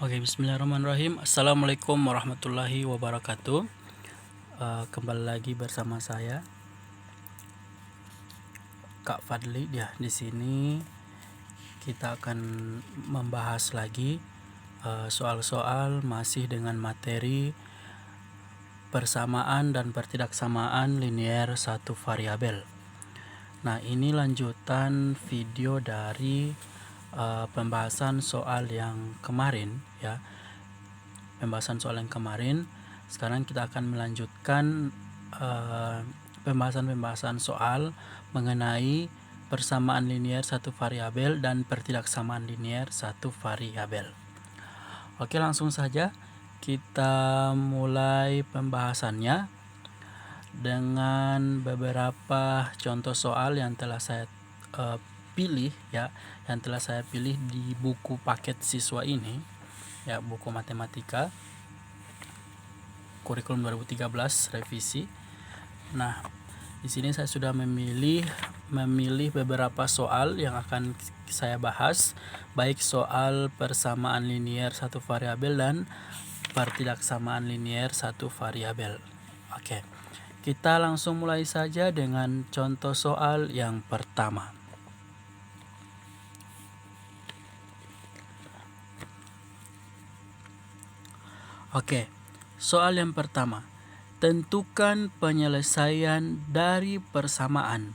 Oke, bismillahirrahmanirrahim. Assalamualaikum warahmatullahi wabarakatuh. Kembali lagi bersama saya, Kak Fadli. Ya, di sini kita akan membahas lagi soal-soal masih dengan materi persamaan dan pertidaksamaan linier satu variabel. Nah, ini lanjutan video dari pembahasan soal yang kemarin, ya. Sekarang kita akan melanjutkan pembahasan soal mengenai persamaan linier satu variabel dan pertidaksamaan linier satu variabel. Oke, langsung saja kita mulai pembahasannya dengan beberapa contoh soal yang telah saya pilih, ya, yang telah saya pilih di buku paket siswa ini, ya, buku matematika kurikulum 2013 revisi. Nah, di sini saya sudah memilih beberapa soal yang akan saya bahas, baik soal persamaan linier satu variabel dan pertidaksamaan linier satu variabel. Oke. Kita langsung mulai saja dengan contoh soal yang pertama. Oke, soal yang pertama. Tentukan penyelesaian dari persamaan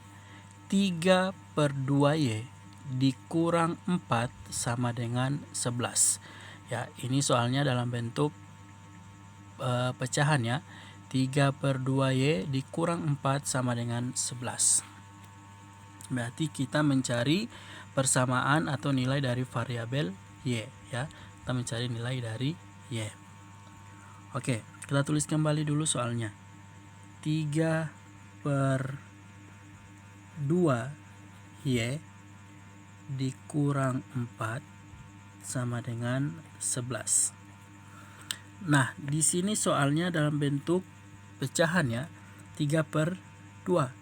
3/2y dikurang 4 sama dengan 11. Ya, ini soalnya dalam bentuk pecahan, ya. 3/2y dikurang 4 sama dengan 11. Berarti kita mencari persamaan atau nilai dari variabel y, ya. Kita mencari nilai dari y. Oke, kita tulis kembali dulu soalnya. 3/2y dikurang 4 sama dengan 11. Nah, di sini soalnya dalam bentuk pecahan, ya, 3/2.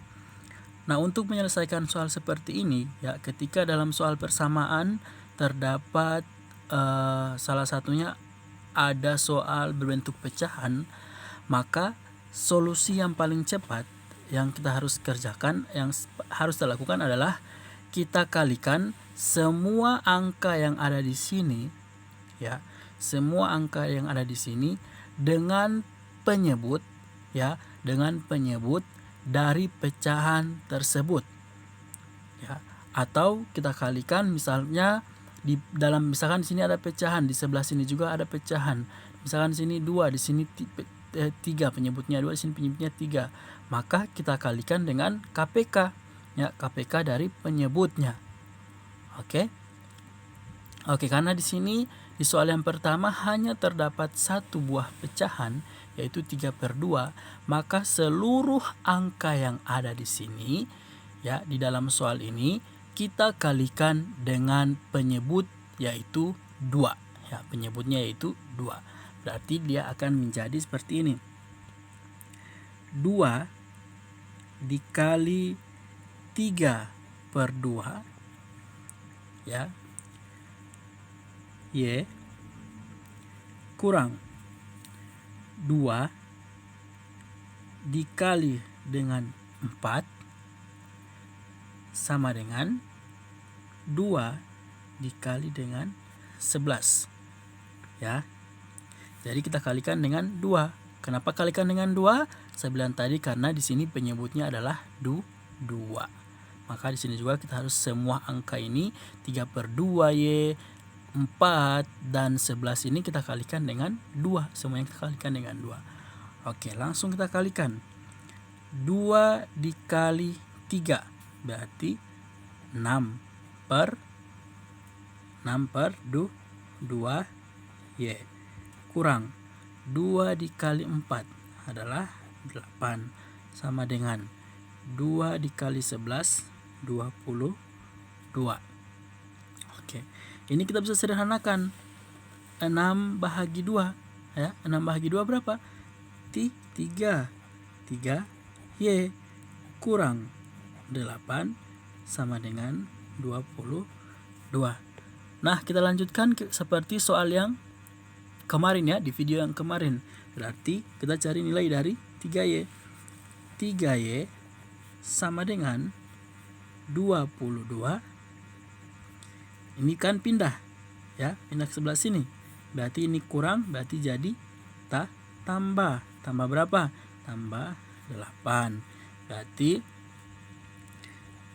Nah, untuk menyelesaikan soal seperti ini, ya, ketika dalam soal persamaan terdapat salah satunya ada soal berbentuk pecahan, maka solusi yang paling cepat yang kita harus kerjakan, yang harus kita lakukan adalah kita kalikan semua angka yang ada di sini, ya, semua angka yang ada di sini dengan penyebut, ya, dengan penyebut dari pecahan tersebut, ya. Atau kita kalikan misalnya di dalam, misalkan di sini ada pecahan, di sebelah sini juga ada pecahan. Misalkan di sini 2, di sini 3, penyebutnya 2, di sini penyebutnya 3. Maka kita kalikan dengan KPK, ya, KPK dari penyebutnya. Oke. Oke, karena di sini di soal yang pertama hanya terdapat satu buah pecahan, yaitu 3/2, maka seluruh angka yang ada di sini, ya, di dalam soal ini kita kalikan dengan penyebut, yaitu 2, ya, penyebutnya yaitu 2. Berarti dia akan menjadi seperti ini. 2 dikali 3/2, ya, y kurang 2 dikali dengan 4 sama dengan 2 dikali dengan 11, ya. Jadi kita kalikan dengan 2. Kenapa kalikan dengan 2? Saya bilang tadi karena di sini penyebutnya adalah 2. Maka di sini juga kita harus semua angka ini 3/2y, 4 dan 11 ini kita kalikan dengan 2. Semuanya kita kalikan dengan 2. Oke, langsung kita kalikan. 2 dikali 3 berarti 6/2y kurang 2 dikali 4 adalah 8 sama dengan 2 dikali 11, 22. Oke. Ini kita bisa sederhanakan. 6/2, ya. 6/2 berapa? 3. 3y kurang 8 sama dengan 22. Nah, kita lanjutkan seperti soal yang kemarin ya, di video yang kemarin. Berarti kita cari nilai dari 3Y. 3Y sama dengan 22. Ini kan pindah ya, pindah ke sebelah sini. Berarti ini kurang, berarti jadi tambah. Tambah berapa? Tambah 8. Berarti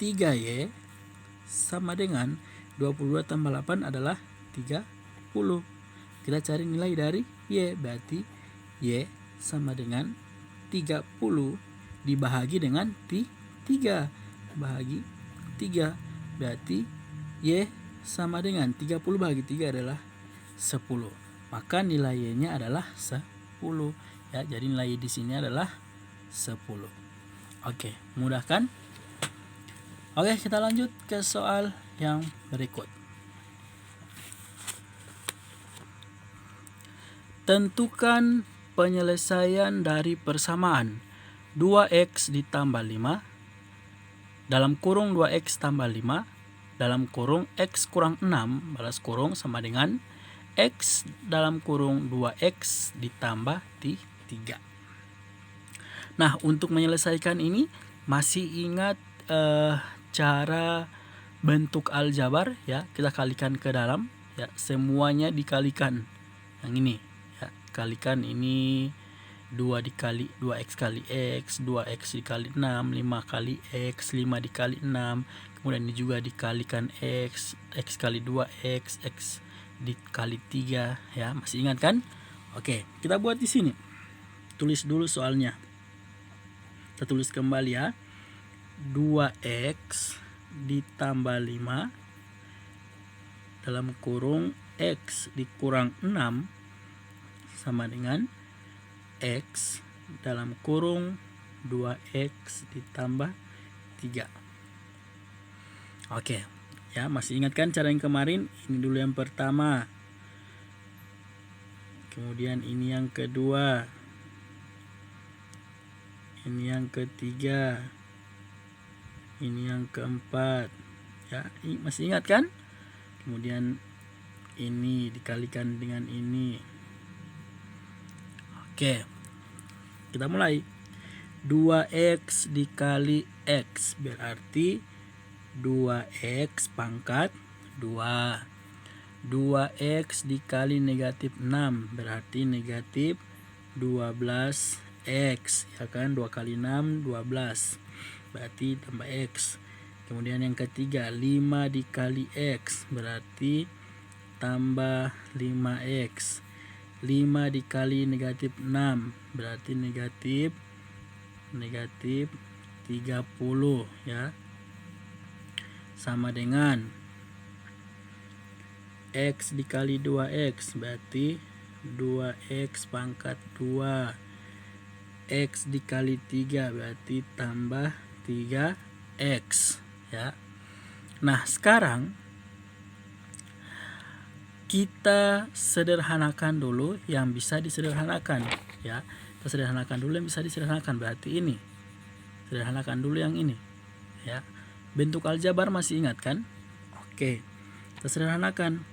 3Y sama dengan 22 tambah 8 adalah 30. Kita cari nilai dari Y. Berarti Y sama dengan 30 dibahagi dengan 3. Bahagi 3. Berarti Y sama dengan 30 bahagi 3 adalah 10. Maka nilai Y-nya adalah 10. Ya, jadi nilai di sini adalah 10. Oke, mudah kan? Oke, kita lanjut ke soal yang berikut. Tentukan penyelesaian dari persamaan 2x ditambah 5 dalam kurung 2x tambah 5 dalam kurung x kurang 6 balas kurung sama dengan x dalam kurung 2x ditambah 3. Nah, untuk menyelesaikan ini masih ingat cara bentuk aljabar ya, kita kalikan ke dalam ya, semuanya dikalikan. Yang ini ya, kalikan ini 2 dikali 2x kali x, 2x dikali 6, 5 kali x, 5 dikali 6. Kemudian ini juga dikalikan x, x kali 2x, x dikali 3 ya. Masih ingat kan? Oke, kita buat di sini. Tulis dulu soalnya. Kita tulis kembali ya. 2x ditambah 5 dalam kurung x dikurang 6 sama dengan x dalam kurung 2x ditambah 3. Oke, ya masih ingat kan cara yang kemarin? Ini dulu yang pertama. Kemudian ini yang kedua. Ini yang ketiga. Ini yang keempat. Ya, masih ingat kan? Kemudian ini dikalikan dengan ini. Oke. Kita mulai. 2x dikali x berarti 2x pangkat 2. 2x dikali negatif 6 berarti negatif 12x. Ya kan? 2 kali 6 12. Berarti tambah x. Kemudian yang ketiga 5 dikali x berarti tambah 5x. 5 dikali negatif 6 berarti negatif 30 ya, sama dengan x dikali 2x berarti 2x pangkat 2. X dikali 3 berarti tambah 3x ya. Nah, sekarang kita sederhanakan dulu yang bisa disederhanakan ya. Kita sederhanakan dulu yang bisa disederhanakan, berarti ini. Sederhanakan dulu yang ini ya. Bentuk aljabar masih ingat kan? Oke. Kita sederhanakan.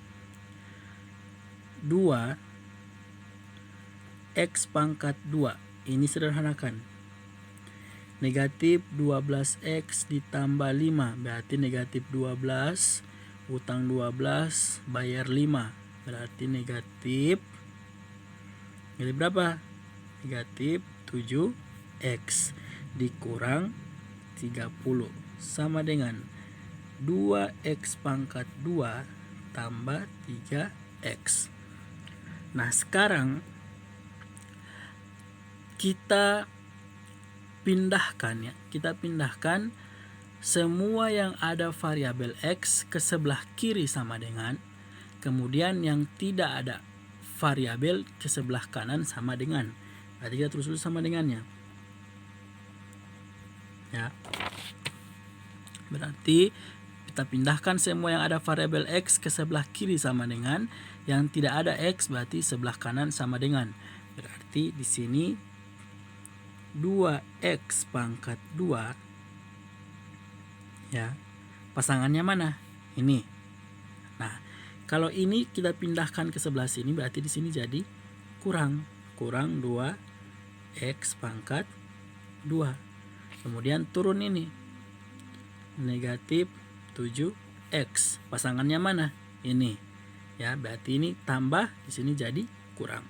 2x pangkat 2. Ini sederhanakan. Negatif 12x ditambah 5 berarti negatif 12, utang 12, bayar 5 berarti negatif berapa? Negatif 7x dikurang 30 sama dengan 2x pangkat 2 tambah 3x. Nah, sekarang kita pindahkan ya. Kita pindahkan semua yang ada variabel x ke sebelah kiri sama dengan, kemudian yang tidak ada variabel ke sebelah kanan sama dengan. Berarti kita terus sama dengannya. Ya. Berarti kita pindahkan semua yang ada variabel x ke sebelah kiri sama dengan, yang tidak ada x berarti sebelah kanan sama dengan. Berarti di sini 2x pangkat 2 ya, pasangannya mana? Ini. Nah, Kalau ini kita pindahkan ke sebelah sini, berarti di sini jadi kurang 2x pangkat 2. Kemudian turun ini negatif 7x. Pasangannya mana? Ini. Ya, berarti ini tambah, di sini jadi kurang.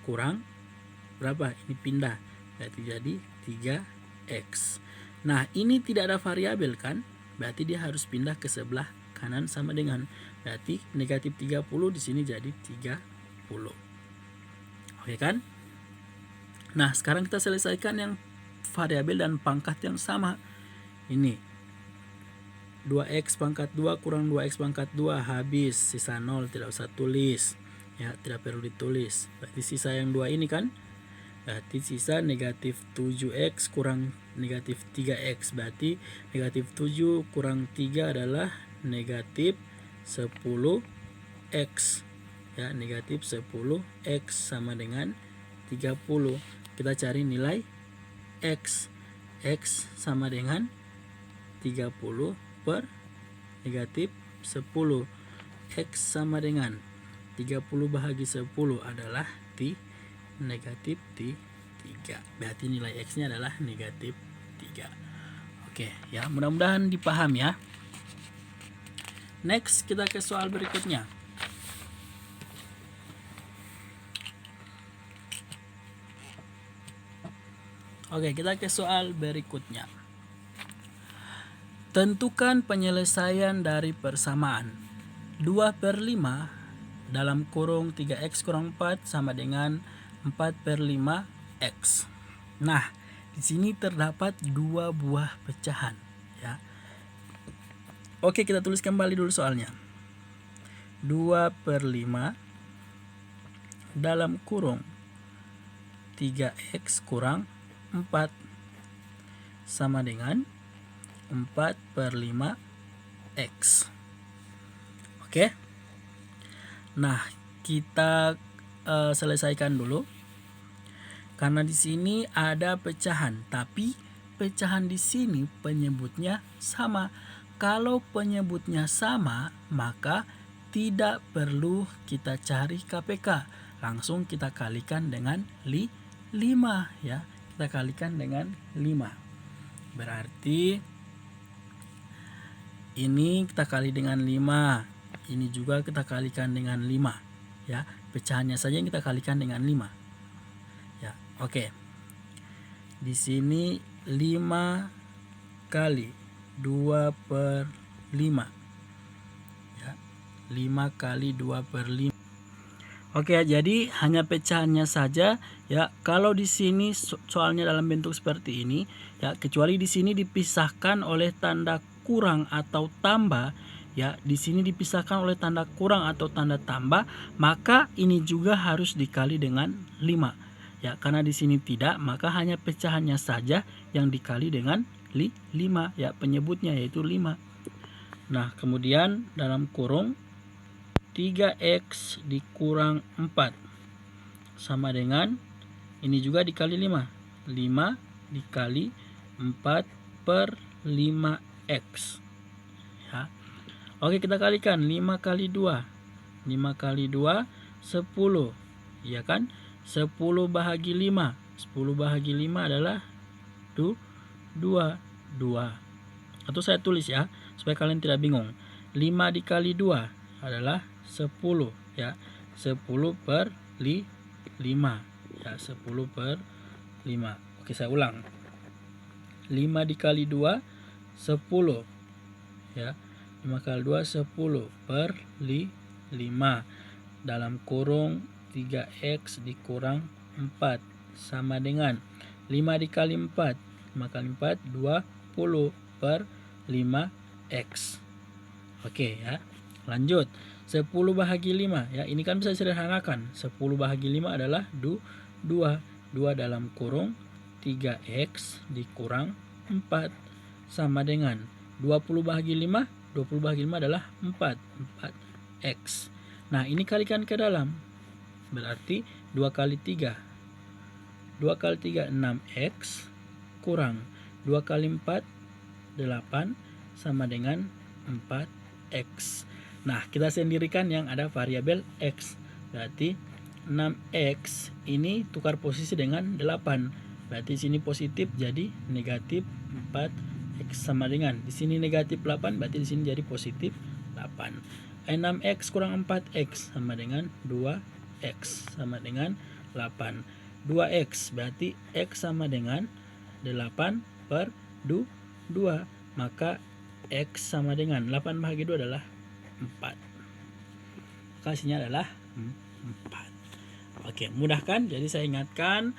Kurang berapa? Ini pindah. Berarti jadi 3x. Nah, ini tidak ada variabel kan? Berarti dia harus pindah ke sebelah kanan sama dengan. Berarti negatif 30 di sini jadi 30. Oke kan? Nah, sekarang kita selesaikan yang variabel dan pangkat yang sama. Ini 2x pangkat 2 kurang 2x pangkat 2 habis, sisa 0, tidak usah tulis. Ya, tidak perlu ditulis. Berarti sisa yang 2 ini kan? Berarti sisa negatif 7x kurang negatif 3x. Berarti negatif 7 kurang 3 adalah negatif 10x. Ya, negatif 10x sama dengan 30. Kita cari nilai x. X sama dengan 30 per negatif 10. X sama dengan 30 bahagi 10 adalah negatif 3. Berarti nilai X nya adalah negatif 3. Oke ya, mudah-mudahan dipaham ya. Next, kita ke soal berikutnya. Oke, kita ke soal berikutnya. Tentukan penyelesaian dari persamaan 2/5 dalam kurung 3x kurang 4 sama dengan 4/5x. Nah, di sini terdapat dua buah pecahan ya. Oke, kita tulis kembali dulu soalnya. 2/5 dalam kurung 3x kurang 4 sama dengan 4/5x. Oke. Nah, kita selesaikan dulu. Karena di sini ada pecahan, tapi pecahan di sini penyebutnya sama. Kalau penyebutnya sama, maka tidak perlu kita cari KPK. Langsung kita kalikan dengan 5 ya. Kita kalikan dengan 5. Berarti ini kita kali dengan 5. Ini juga kita kalikan dengan 5 ya. Pecahannya saja yang kita kalikan dengan 5. Ya, oke. Di sini 5 kali 2/5 ya. 5 kali 2/5. Oke, jadi hanya pecahannya saja ya. Kalau di sini soalnya dalam bentuk seperti ini ya, kecuali di sini dipisahkan oleh tanda kurang atau tambah ya, di sini dipisahkan oleh tanda kurang atau tanda tambah, maka ini juga harus dikali dengan 5 ya. Karena di sini tidak, maka hanya pecahannya saja yang dikali dengan 5 ya, penyebutnya yaitu 5. Nah, kemudian dalam kurung 3x dikurang 4 sama dengan ini juga dikali 5. 5 dikali 4/5x ya. Oke, kita kalikan 5 kali 2. 5 kali 2 10 ya kan? 10 bahagi 5. 10 bahagi 5 adalah 2. Atau saya tulis ya, supaya kalian tidak bingung. 5 dikali 2 adalah 10 ya. 10/5 ya, 10/5. Oke, saya ulang. 5 dikali 2 10 ya. 5 kali 2 10/5 dalam kurung 3x dikurang 4 sama dengan 5 dikali 4. 5 kali 4 20/5x. Oke ya. Lanjut. 10 bahagi 5 ya. Ini kan bisa disederhanakan. 10 bahagi 5 adalah 2. 2 dalam kurung 3x dikurang 4 sama dengan 20 bahagi 5. 20 bahagi 5 adalah 4x. Nah, ini kalikan ke dalam. Berarti 2 kali 3. 2 kali 3 6x kurang 2 kali 4 8 sama dengan 4x. Nah, kita sendirikan yang ada variabel X. Berarti 6X ini tukar posisi dengan 8. Berarti sini positif jadi negatif 4X sama dengan. Di sini negatif 8, berarti di sini jadi positif 8. 6X kurang 4X sama dengan 2X sama dengan 8. 2X berarti X sama dengan 8 per 2. Maka X sama dengan 8 bahagi 2 adalah 4. Hasilnya adalah 4. Oke, mudah kan? Jadi saya ingatkan,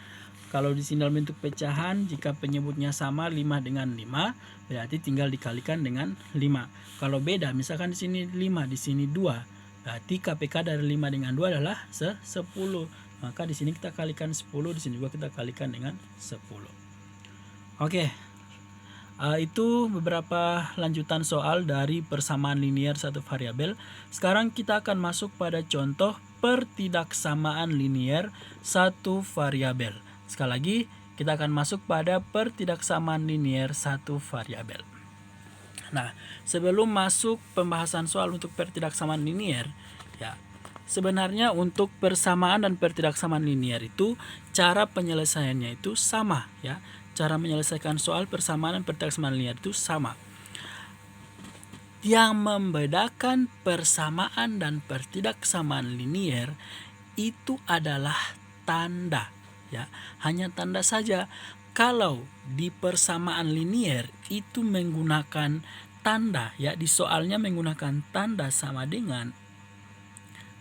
kalau di sini dalam bentuk pecahan, jika penyebutnya sama 5 dengan 5, berarti tinggal dikalikan dengan 5. Kalau beda, misalkan di sini 5, di sini 2, berarti KPK dari 5 dengan 2 adalah 10. Maka di sini kita kalikan 10, di sini juga kita kalikan dengan 10. Oke. Itu beberapa lanjutan soal dari persamaan linier satu variabel. Sekarang kita akan masuk pada contoh pertidaksamaan linier satu variabel. Sekali lagi, kita akan masuk pada pertidaksamaan linier satu variabel. Nah, sebelum masuk pembahasan soal untuk pertidaksamaan linier, ya, sebenarnya untuk persamaan dan pertidaksamaan linier itu cara penyelesaiannya itu sama, ya. Cara menyelesaikan soal persamaan dan pertidaksamaan linier itu sama. Yang membedakan persamaan dan pertidaksamaan linier itu adalah tanda, ya. Hanya tanda saja. Kalau di persamaan linier itu menggunakan tanda, ya, di soalnya menggunakan tanda sama dengan,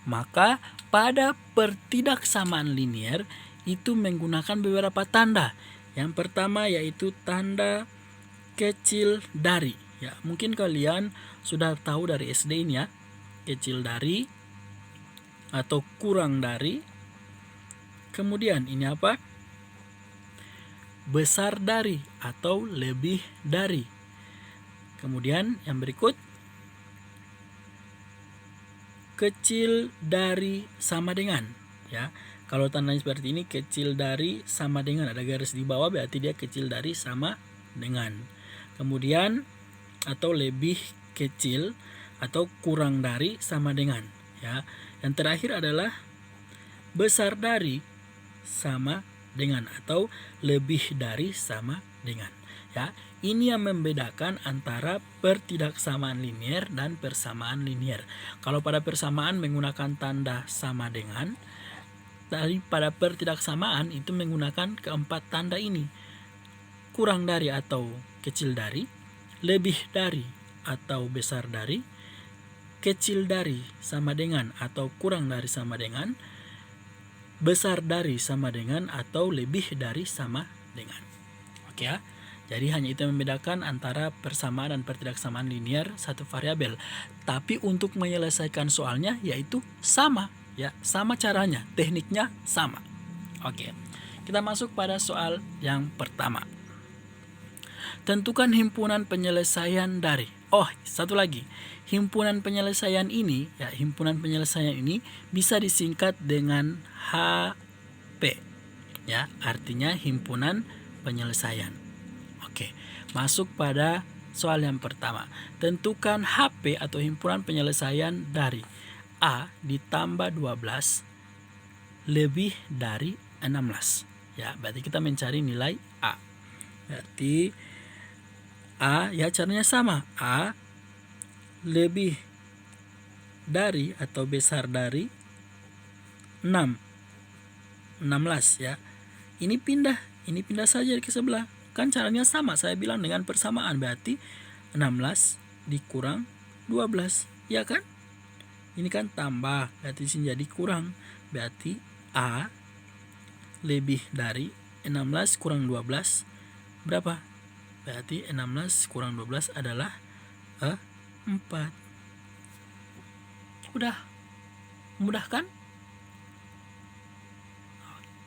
maka pada pertidaksamaan linier itu menggunakan beberapa tanda. Yang pertama yaitu tanda kecil dari, ya. Mungkin kalian sudah tahu dari SD ini, ya. Kecil dari atau kurang dari. Kemudian ini apa? Besar dari atau lebih dari. Kemudian yang berikut, kecil dari sama dengan, ya. Kalau tandanya seperti ini, kecil dari sama dengan, ada garis di bawah, berarti dia kecil dari sama dengan. Kemudian atau lebih kecil atau kurang dari sama dengan, ya. Yang terakhir adalah besar dari sama dengan atau lebih dari sama dengan, ya. Ini yang membedakan antara pertidaksamaan linier dan persamaan linier. Kalau pada persamaan menggunakan tanda sama dengan, pada pertidaksamaan itu menggunakan keempat tanda ini. Kurang dari atau kecil dari, lebih dari atau besar dari, kecil dari sama dengan atau kurang dari sama dengan, besar dari sama dengan atau lebih dari sama dengan. Oke, ya. Jadi hanya itu yang membedakan antara persamaan dan pertidaksamaan linier satu variabel. Tapi untuk menyelesaikan soalnya yaitu sama. Ya, sama caranya, tekniknya sama. Oke, kita masuk pada soal yang pertama. Tentukan himpunan penyelesaian dari. Oh, satu lagi. Himpunan penyelesaian ini, ya, himpunan penyelesaian ini bisa disingkat dengan HP. Ya, artinya himpunan penyelesaian. Oke, masuk pada soal yang pertama. Tentukan HP atau himpunan penyelesaian dari A ditambah 12 lebih dari 16. Ya, berarti kita mencari nilai A. Berarti A, ya, caranya sama. A lebih dari atau besar dari 16, ya. Ini pindah saja ke sebelah. Kan caranya sama, saya bilang dengan persamaan, berarti 16 dikurang 12, ya kan? Ini kan tambah, berarti sini jadi kurang. Berarti A lebih dari 16 kurang 12 berapa? Berarti 16 kurang 12 adalah 4. Udah. Mudah kan?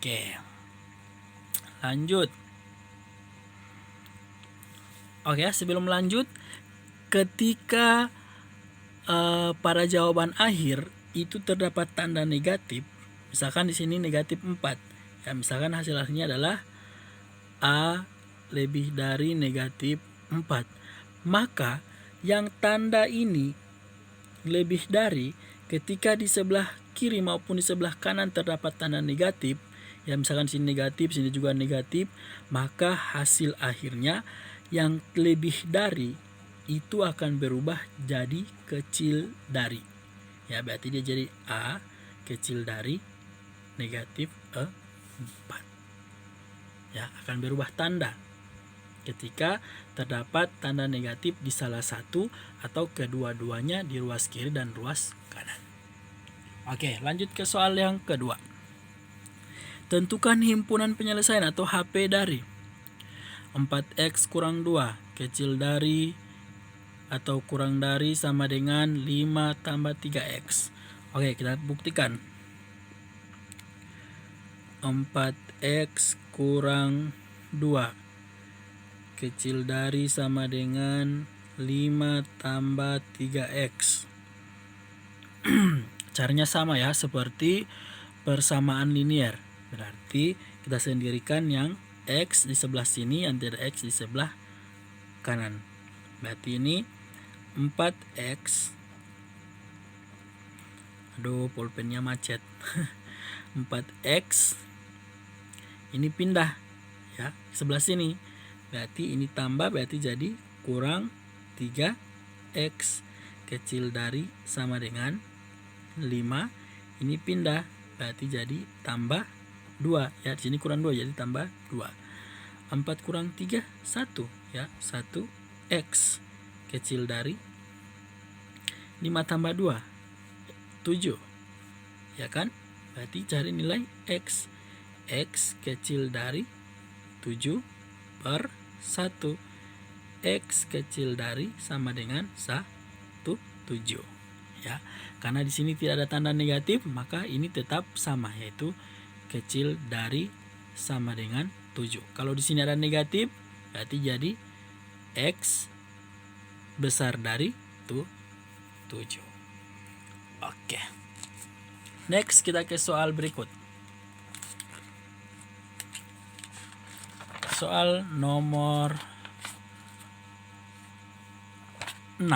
Oke. Lanjut. Oke, sebelum lanjut, ketika pada jawaban akhir itu terdapat tanda negatif, misalkan di sini negatif 4, ya, misalkan hasilnya adalah A lebih dari negatif 4, maka yang tanda ini lebih dari, ketika di sebelah kiri maupun di sebelah kanan terdapat tanda negatif, ya misalkan sini negatif, sini juga negatif, maka hasil akhirnya yang lebih dari itu akan berubah jadi kecil dari. Ya, berarti dia jadi A kecil dari negatif 4. Ya, akan berubah tanda ketika terdapat tanda negatif di salah satu atau kedua-duanya di ruas kiri dan ruas kanan. Oke, lanjut ke soal yang kedua. Tentukan himpunan penyelesaian atau HP dari 4x kurang 2 kecil dari atau kurang dari sama dengan 5 tambah 3x. Oke, kita buktikan. 4x kurang 2 kecil dari sama dengan 5 tambah 3x. Caranya sama ya, seperti persamaan linear. Berarti kita sendirikan yang x di sebelah sini, antara x di sebelah kanan. Berarti ini 4x. Aduh, pulpennya macet. 4x ini pindah ya sebelah sini. Berarti ini tambah, berarti jadi kurang 3x kecil dari sama dengan 5. Ini pindah, berarti jadi tambah 2 ya. Di sini kurang 2 jadi tambah 2. 4 kurang 3 1 ya. 1x kecil dari 5 tambah 2 7. Ya kan? Berarti cari nilai x. X kecil dari 7 per 1. X kecil dari sama dengan 7 ya. Karena di sini tidak ada tanda negatif, maka ini tetap sama, yaitu kecil dari sama dengan 7. Kalau di sini ada negatif, berarti jadi x besar dari 7. Oke. Next, kita ke soal berikut. Soal nomor 6.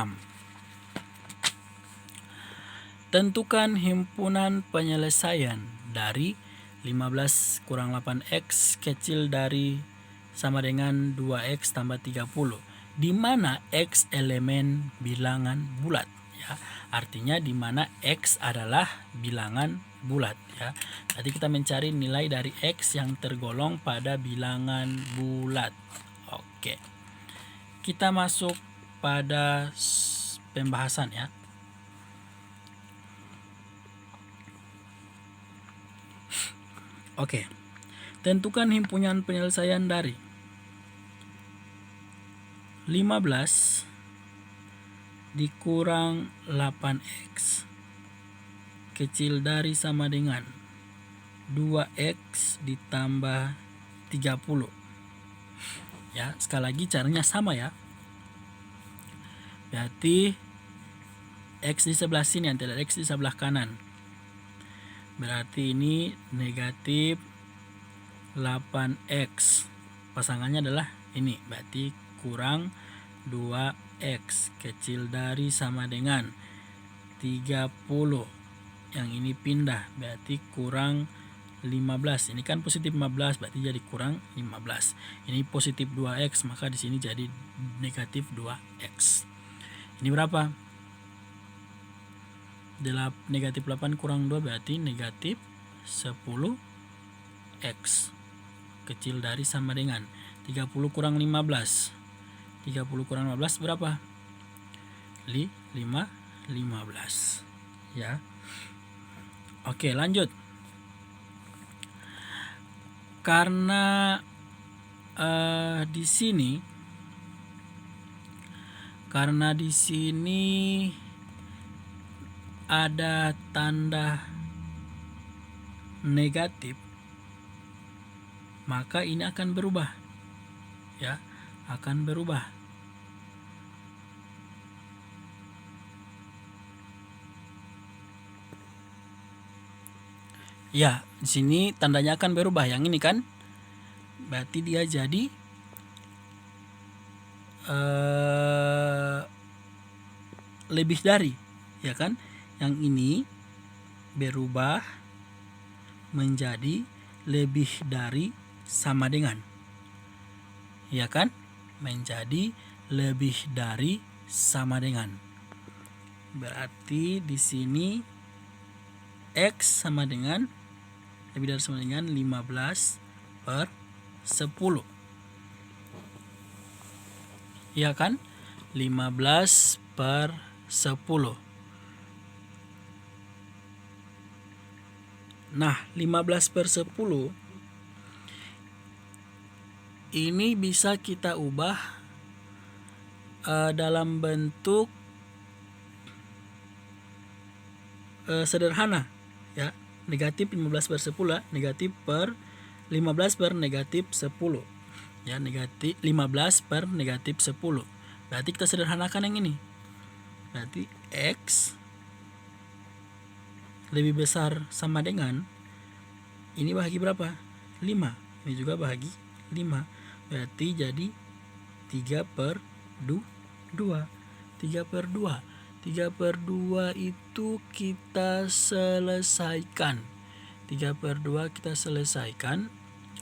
Tentukan himpunan penyelesaian dari 15 kurang 8x kecil dari sama dengan 2x tambah 30, di mana x elemen bilangan bulat ya. Artinya di mana x adalah bilangan bulat ya. Jadi kita mencari nilai dari x yang tergolong pada bilangan bulat. Oke. Kita masuk pada pembahasan ya. Oke. Tentukan himpunan penyelesaian dari 15 dikurang 8x kecil dari sama dengan 2x ditambah 30. Ya, sekali lagi caranya sama ya. Berarti x di sebelah sini, antara x di sebelah kanan. Berarti ini negatif 8x. Pasangannya adalah ini. Berarti kurang 2x kecil dari sama dengan 30. Yang ini pindah. Berarti kurang 15. Ini kan positif 15, berarti jadi kurang 15. Ini positif 2x, maka di sini jadi negatif 2x. Ini berapa? Negatif 8 kurang 2 berarti negatif 10x kecil dari sama dengan 30 kurang 15. 30 kurang 15 berapa? 15 ya. Oke, lanjut. Karena di sini ada tanda negatif, maka ini akan berubah ya, akan berubah. Ya, di sini tandanya akan berubah. Yang ini kan berarti dia jadi lebih dari ya kan? Yang ini berubah menjadi lebih dari sama dengan, ya kan? Menjadi lebih dari sama dengan. Berarti di sini X sama dengan lebih dari sama dengan 15 per 10. Ya kan? 15 per 10. Nah, 15 per 10 ini bisa kita ubah dalam bentuk sederhana, ya. Negatif 15 per 10 negatif per 15 per negatif 10. Ya, negatif 15 per negatif 10. Berarti kita sederhanakan yang ini. Berarti X lebih besar sama dengan, ini bahagi berapa? 5. Ini juga bahagi 5. Berarti jadi 3 per 2. 3 per 2. 3 per 2 itu kita selesaikan. 3 per 2 kita selesaikan.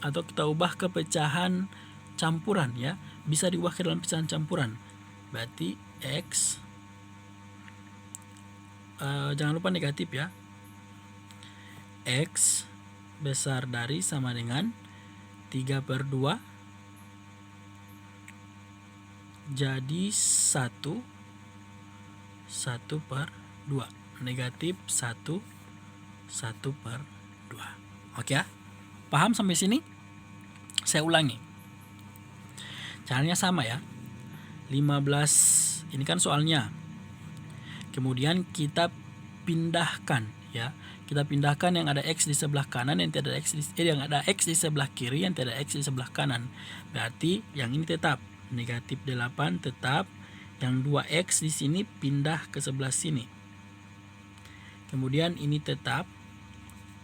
Atau kita ubah ke pecahan campuran, ya. Bisa diubah ke dalam pecahan campuran. Berarti X, jangan lupa negatif, ya. X besar dari sama dengan 3 per 2 jadi 1 per 2. Negatif 1 per 2. Oke, ya? Paham sampai sini? Saya ulangi. Caranya sama, ya. 15 ini kan soalnya. Kemudian kita pindahkan, ya. Kita pindahkan yang ada X di sebelah kanan, yang tidak ada X yang ada X di sebelah kiri, yang tidak ada X di sebelah kanan. Berarti yang ini tetap negatif 8 tetap, yang 2X di sini pindah ke sebelah sini. Kemudian ini tetap,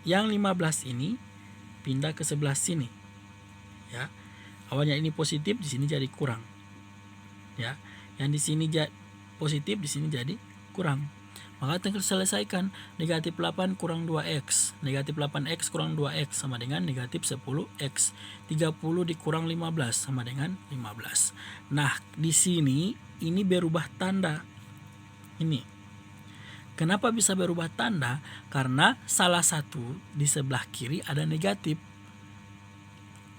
yang 15 ini pindah ke sebelah sini. Ya. Awalnya ini positif, di sini jadi kurang. Ya. Yang di sini positif, di sini jadi kurang. Maka kita selesaikan. Negatif 8 kurang 2X. Negatif 8X kurang 2X sama dengan negatif 10X. 30 dikurang 15 sama dengan 15. Nah, di sini ini berubah tanda. Ini. Kenapa bisa berubah tanda? Karena salah satu di sebelah kiri ada negatif.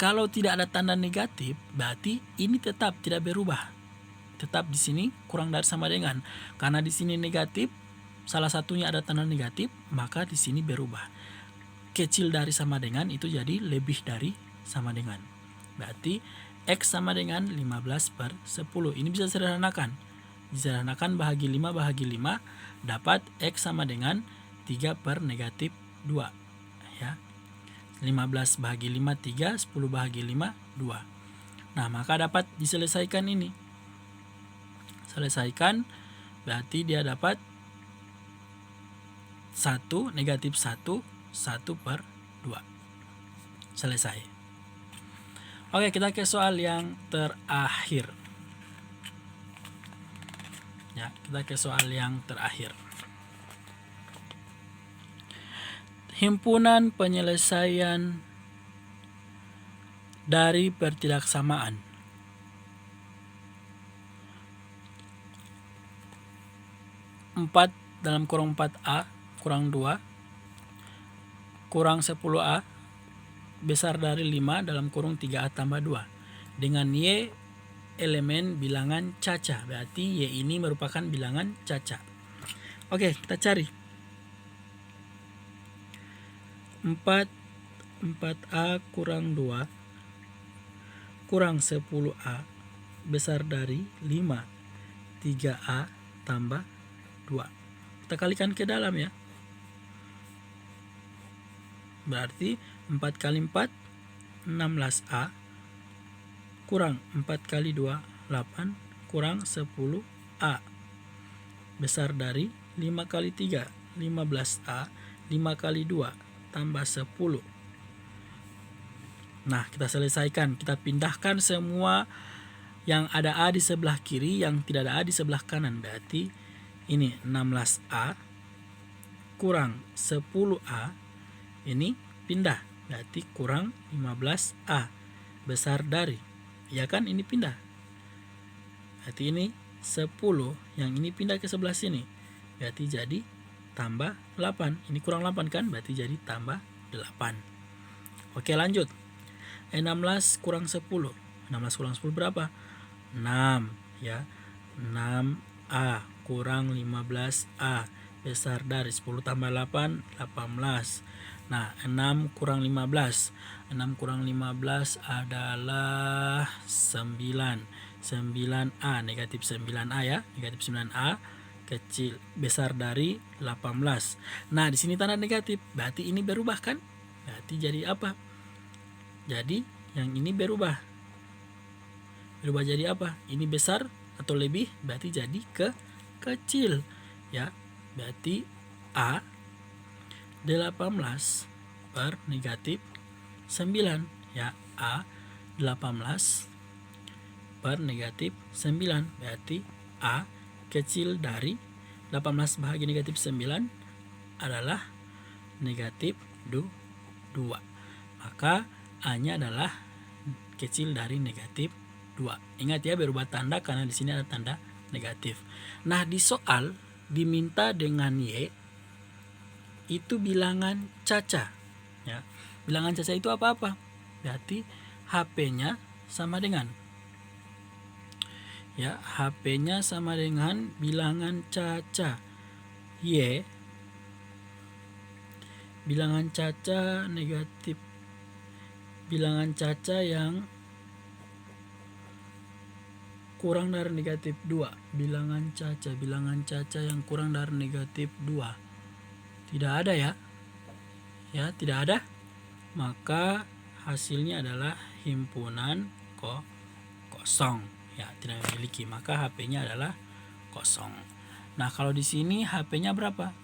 Kalau tidak ada tanda negatif, berarti ini tetap tidak berubah. Tetap di sini kurang dari sama dengan. Karena di sini negatif, salah satunya ada tanda negatif, maka di sini berubah. Kecil dari sama dengan itu jadi lebih dari sama dengan. Berarti X sama dengan 15 per 10. Ini bisa sederhanakan. Disederhanakan bahagi 5 bahagi 5, dapat X sama dengan 3 per negatif 2. Ya. 15 bahagi 5, 3. 10 bahagi 5, 2. Nah, maka dapat diselesaikan ini. Selesaikan, berarti dia dapat 1 negatif 1 per 2. Selesai. Oke, kita ke soal yang terakhir. Ya, kita ke soal yang terakhir. Himpunan penyelesaian dari pertidaksamaan. Dalam kurung 4A kurang 2 kurang 10A besar dari 5 dalam kurung 3A tambah 2 dengan Y elemen bilangan caca. Berarti Y ini merupakan bilangan caca. Oke, kita cari. 4A kurang 2 kurang 10A besar dari 5 3A tambah 2. Kita kalikan ke dalam, ya. Berarti 4 kali 4 16A kurang 4 kali 2 8 kurang 10A besar dari 5 kali 3 15A 5 kali 2 tambah 10. Nah, kita selesaikan. Kita pindahkan semua yang ada A di sebelah kiri, yang tidak ada A di sebelah kanan. Berarti ini 16A kurang 10A, ini pindah, berarti kurang 15A, besar dari, ya kan, ini pindah. Berarti ini 10, yang ini pindah ke sebelah sini, berarti jadi tambah 8. Ini kurang 8 kan, berarti jadi tambah 8. Oke, lanjut. 16 kurang 10. 16 kurang 10 berapa? 6, ya. 6A kurang 15A, besar dari 10 tambah 8, 18. Nah, 6 kurang 15. 6 kurang 15 adalah 9. 9A, negatif 9A ya. Negatif 9A kecil besar dari 18. Nah, di sini tanda negatif, berarti ini berubah kan? Berarti jadi apa? Jadi yang ini berubah. Berubah jadi apa? Ini besar atau lebih, berarti jadi kecil ya. Berarti A 18 per negatif 9 ya. A 18 per negatif 9, berarti A kecil dari 18 bahagi negatif 9 adalah negatif 2. Maka A-nya adalah kecil dari negatif 2. Ingat ya, berubah tanda karena di sini ada tanda negatif. Nah, di soal diminta dengan Y itu bilangan caca ya. Bilangan caca itu apa-apa? Berarti HP-nya sama dengan ya, HP-nya sama dengan bilangan caca Y. Bilangan caca negatif, bilangan caca yang kurang dari negatif 2. Bilangan caca yang kurang dari negatif 2. Tidak ada ya. Ya, tidak ada. Maka hasilnya adalah himpunan kosong. Ya, tidak memiliki. Maka HP-nya adalah kosong. Nah, kalau di sini HP-nya berapa?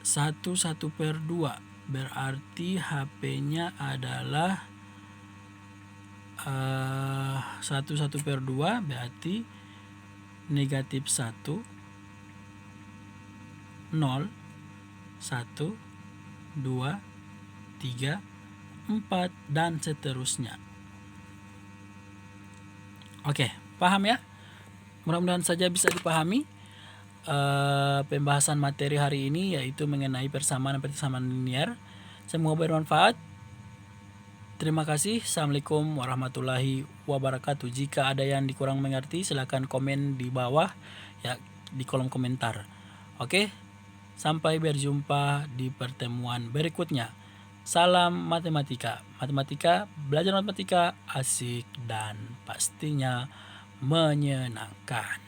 1/2. Berarti HP-nya adalah 1/2, berarti negatif 1, 0, 1, 2, 3, 4, dan seterusnya. Oke, paham ya? Mudah-mudahan saja bisa dipahami pembahasan materi hari ini, yaitu mengenai persamaan dan persamaan linear. Semoga bermanfaat. Terima kasih. Assalamualaikum warahmatullahi wabarakatuh. Jika ada yang dikurang mengerti, silakan komen di bawah ya, di kolom komentar. Oke, sampai berjumpa di pertemuan berikutnya. Salam matematika. Matematika, belajar matematika asik dan pastinya menyenangkan.